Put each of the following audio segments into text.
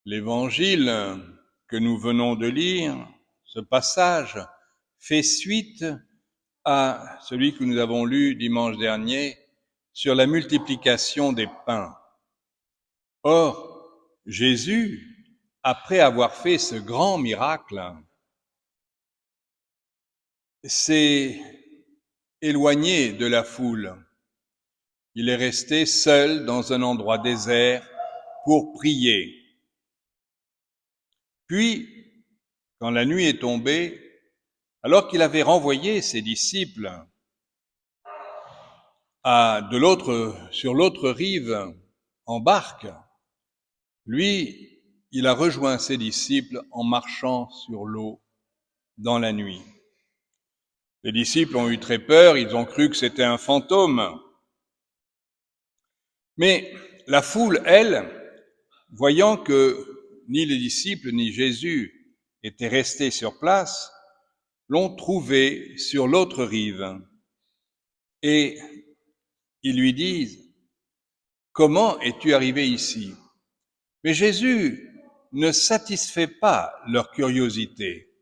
L'évangile que nous venons de lire, ce passage, fait suite à celui que nous avons lu dimanche dernier sur la multiplication des pains. Or, Jésus, après avoir fait ce grand miracle, s'est éloigné de la foule. Il est resté seul dans un endroit désert pour prier. Puis, quand la nuit est tombée, alors qu'il avait renvoyé ses disciples sur l'autre rive en barque, lui, il a rejoint ses disciples en marchant sur l'eau dans la nuit. Les disciples ont eu très peur, ils ont cru que c'était un fantôme. Mais la foule, elle, voyant que ni les disciples ni Jésus étaient restés sur place, l'ont trouvé sur l'autre rive. Et ils lui disent, « Comment es-tu arrivé ici ?» Mais Jésus ne satisfait pas leur curiosité.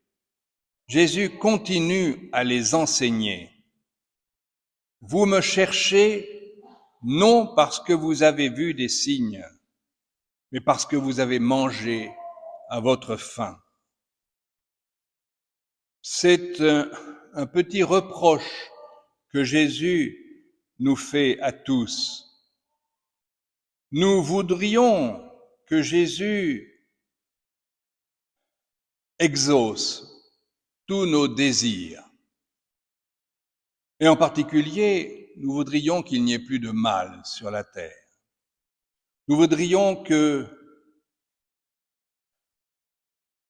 Jésus continue à les enseigner. « Vous me cherchez non parce que vous avez vu des signes, mais parce que vous avez mangé à votre faim. » C'est un petit reproche que Jésus nous fait à tous. Nous voudrions que Jésus exauce tous nos désirs. Et en particulier, nous voudrions qu'il n'y ait plus de mal sur la terre. Nous voudrions que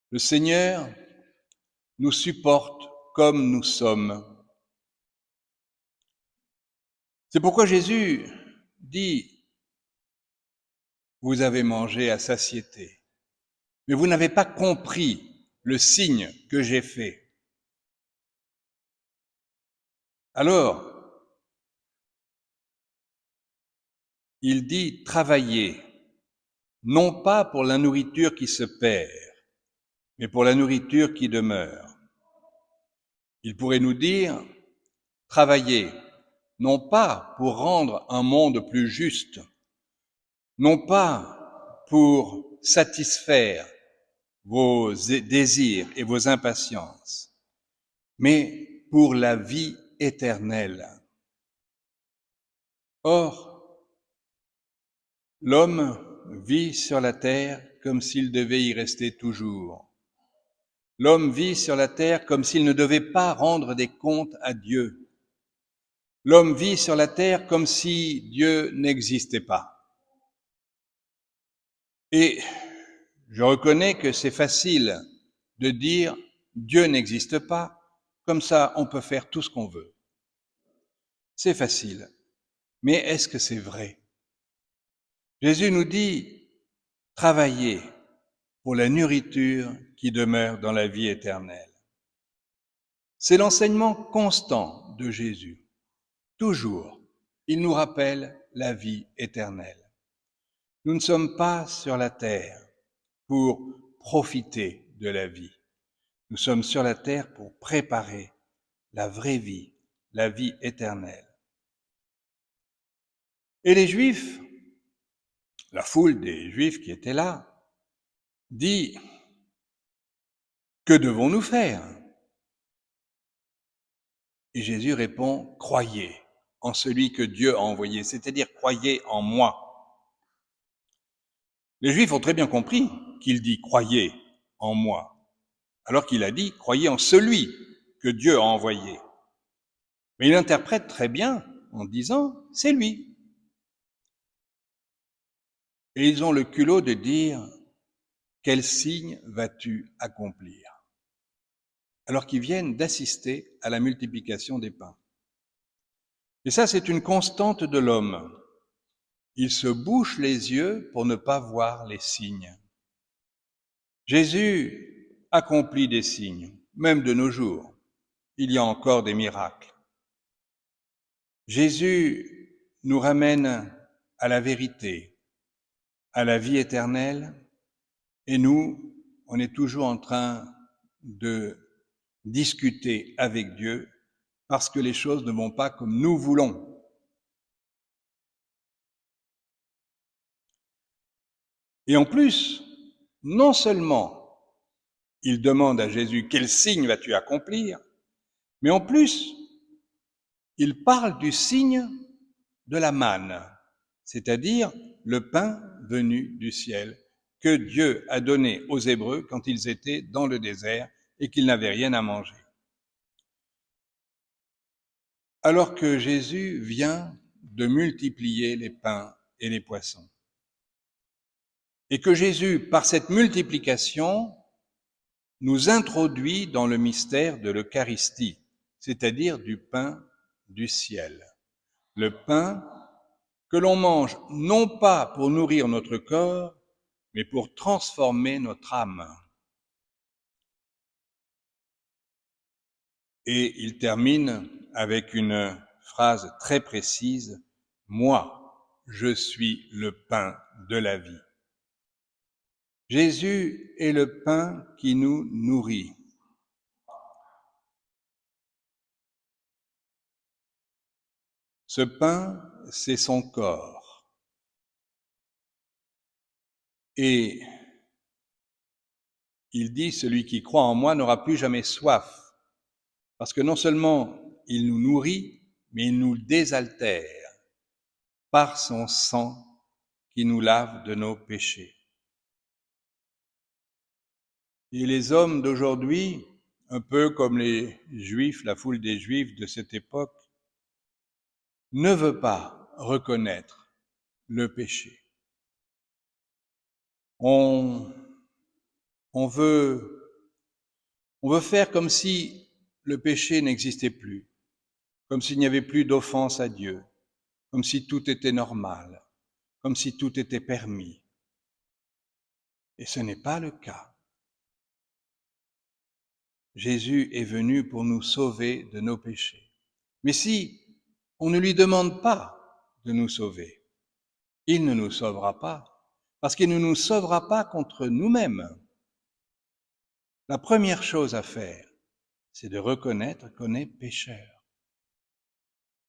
le Seigneur nous supporte comme nous sommes. C'est pourquoi Jésus dit, « Vous avez mangé à satiété, mais vous n'avez pas compris le signe que j'ai fait. » Alors, il dit, « Travaillez, non pas pour la nourriture qui se perd, mais pour la nourriture qui demeure. » Il pourrait nous dire, « Travaillez, non pas pour rendre un monde plus juste, non pas pour satisfaire vos désirs et vos impatiences, mais pour la vie éternelle. » Or, l'homme vit sur la terre comme s'il devait y rester toujours. L'homme vit sur la terre comme s'il ne devait pas rendre des comptes à Dieu. L'homme vit sur la terre comme si Dieu n'existait pas. Et je reconnais que c'est facile de dire Dieu n'existe pas, comme ça on peut faire tout ce qu'on veut. C'est facile. Mais est-ce que c'est vrai? Jésus nous dit, travaillez pour la nourriture qui demeure dans la vie éternelle. C'est l'enseignement constant de Jésus. Toujours, il nous rappelle la vie éternelle. Nous ne sommes pas sur la terre pour profiter de la vie. Nous sommes sur la terre pour préparer la vraie vie, la vie éternelle. Et les Juifs, la foule des Juifs qui étaient là, dit, « Que devons-nous faire ?» Et Jésus répond, « Croyez en celui que Dieu a envoyé, c'est-à-dire croyez en moi. » Les Juifs ont très bien compris qu'il dit « croyez en moi », alors qu'il a dit « croyez en celui que Dieu a envoyé ». Mais il interprète très bien en disant « c'est lui ». Et ils ont le culot de dire « quel signe vas-tu accomplir ?» alors qu'ils viennent d'assister à la multiplication des pains. Et ça, c'est une constante de l'homme. Il se bouche les yeux pour ne pas voir les signes. Jésus accomplit des signes, même de nos jours. Il y a encore des miracles. Jésus nous ramène à la vérité, à la vie éternelle, Et nous, on est toujours en train de discuter avec Dieu parce que les choses ne vont pas comme nous voulons. Et en plus, non seulement il demande à Jésus « Quel signe vas-tu accomplir ?», mais en plus, il parle du signe de la manne, c'est-à-dire le pain venu du ciel que Dieu a donné aux Hébreux quand ils étaient dans le désert et qu'ils n'avaient rien à manger. Alors que Jésus vient de multiplier les pains et les poissons. Et que Jésus, par cette multiplication, nous introduit dans le mystère de l'Eucharistie, c'est-à-dire du pain du ciel. Le pain que l'on mange non pas pour nourrir notre corps, mais pour transformer notre âme. Et il termine avec une phrase très précise, « Moi, je suis le pain de la vie ». Jésus est le pain qui nous nourrit. Ce pain, c'est son corps. Et il dit, celui qui croit en moi n'aura plus jamais soif, parce que non seulement il nous nourrit, mais il nous désaltère par son sang qui nous lave de nos péchés. Et les hommes d'aujourd'hui, un peu comme les Juifs, la foule des Juifs de cette époque, ne veut pas reconnaître le péché. On veut faire comme si le péché n'existait plus, comme s'il n'y avait plus d'offense à Dieu, comme si tout était normal, comme si tout était permis. Et ce n'est pas le cas. Jésus est venu pour nous sauver de nos péchés. Mais si on ne lui demande pas de nous sauver, il ne nous sauvera pas, parce qu'il ne nous sauvera pas contre nous-mêmes. La première chose à faire, c'est de reconnaître qu'on est pécheur,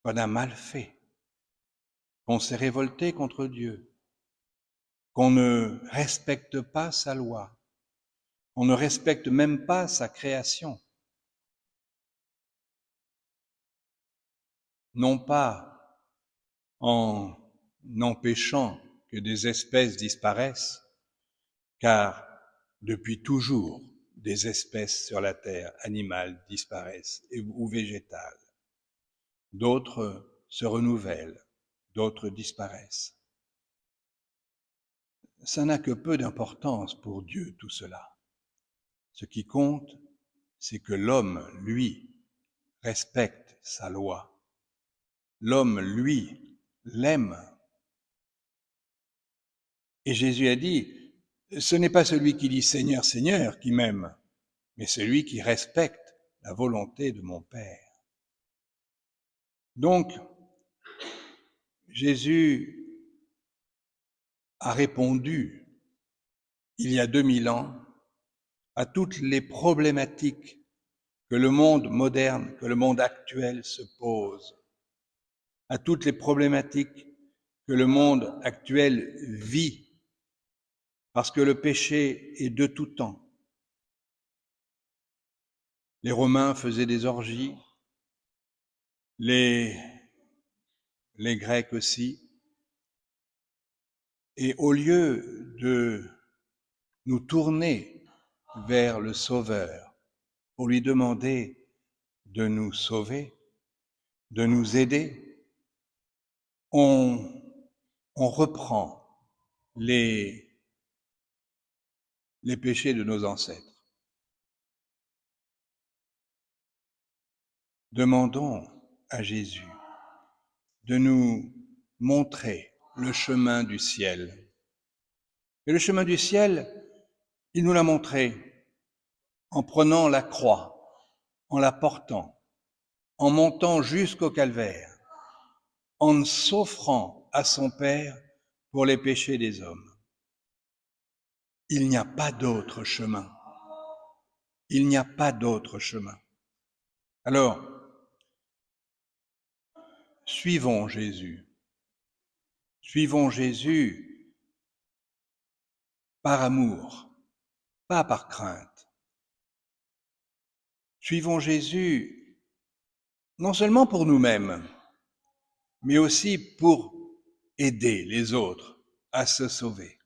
qu'on a mal fait, qu'on s'est révolté contre Dieu, qu'on ne respecte pas sa loi, qu'on ne respecte même pas sa création. Non pas en empêchant que des espèces disparaissent, car depuis toujours, des espèces sur la terre, animales, disparaissent ou végétales. D'autres se renouvellent, d'autres disparaissent. Ça n'a que peu d'importance pour Dieu, tout cela. Ce qui compte, c'est que l'homme, lui, respecte sa loi. L'homme, lui, l'aime. Et Jésus a dit, ce n'est pas celui qui dit Seigneur, Seigneur qui m'aime, mais celui qui respecte la volonté de mon Père. Donc, Jésus a répondu, il y a 2000 ans, à toutes les problématiques que le monde moderne, que le monde actuel se pose, à toutes les problématiques que le monde actuel vit, parce que le péché est de tout temps. Les Romains faisaient des orgies, les Grecs aussi, et au lieu de nous tourner vers le Sauveur pour lui demander de nous sauver, de nous aider, on reprend les péchés de nos ancêtres. Demandons à Jésus de nous montrer le chemin du ciel. Et le chemin du ciel, il nous l'a montré en prenant la croix, en la portant, en montant jusqu'au calvaire, en s'offrant à son Père pour les péchés des hommes. Il n'y a pas d'autre chemin. Il n'y a pas d'autre chemin. Alors, suivons Jésus. Suivons Jésus par amour, pas par crainte. Suivons Jésus non seulement pour nous-mêmes, mais aussi pour aider les autres à se sauver.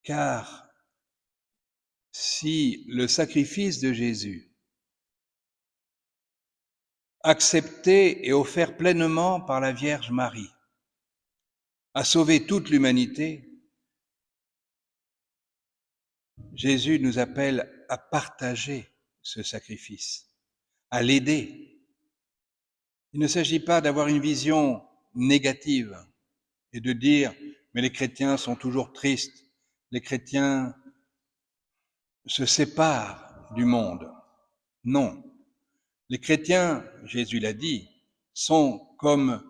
Car si le sacrifice de Jésus, accepté et offert pleinement par la Vierge Marie, a sauvé toute l'humanité, Jésus nous appelle à partager ce sacrifice, à l'aider. Il ne s'agit pas d'avoir une vision négative et de dire « mais les chrétiens sont toujours tristes, les chrétiens se séparent du monde ». Non, les chrétiens, Jésus l'a dit, sont comme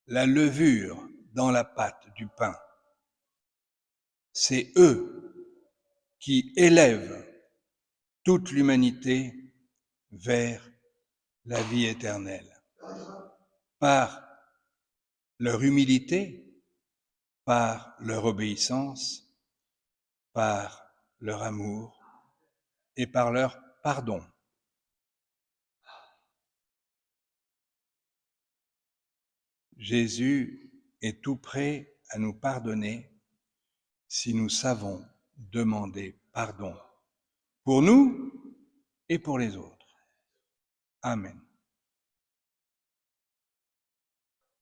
la levure dans la pâte du pain. C'est eux qui élèvent toute l'humanité vers la vie éternelle. Par leur humilité, par leur obéissance, par leur amour et par leur pardon. Jésus est tout prêt à nous pardonner si nous savons demander pardon pour nous et pour les autres. Amen.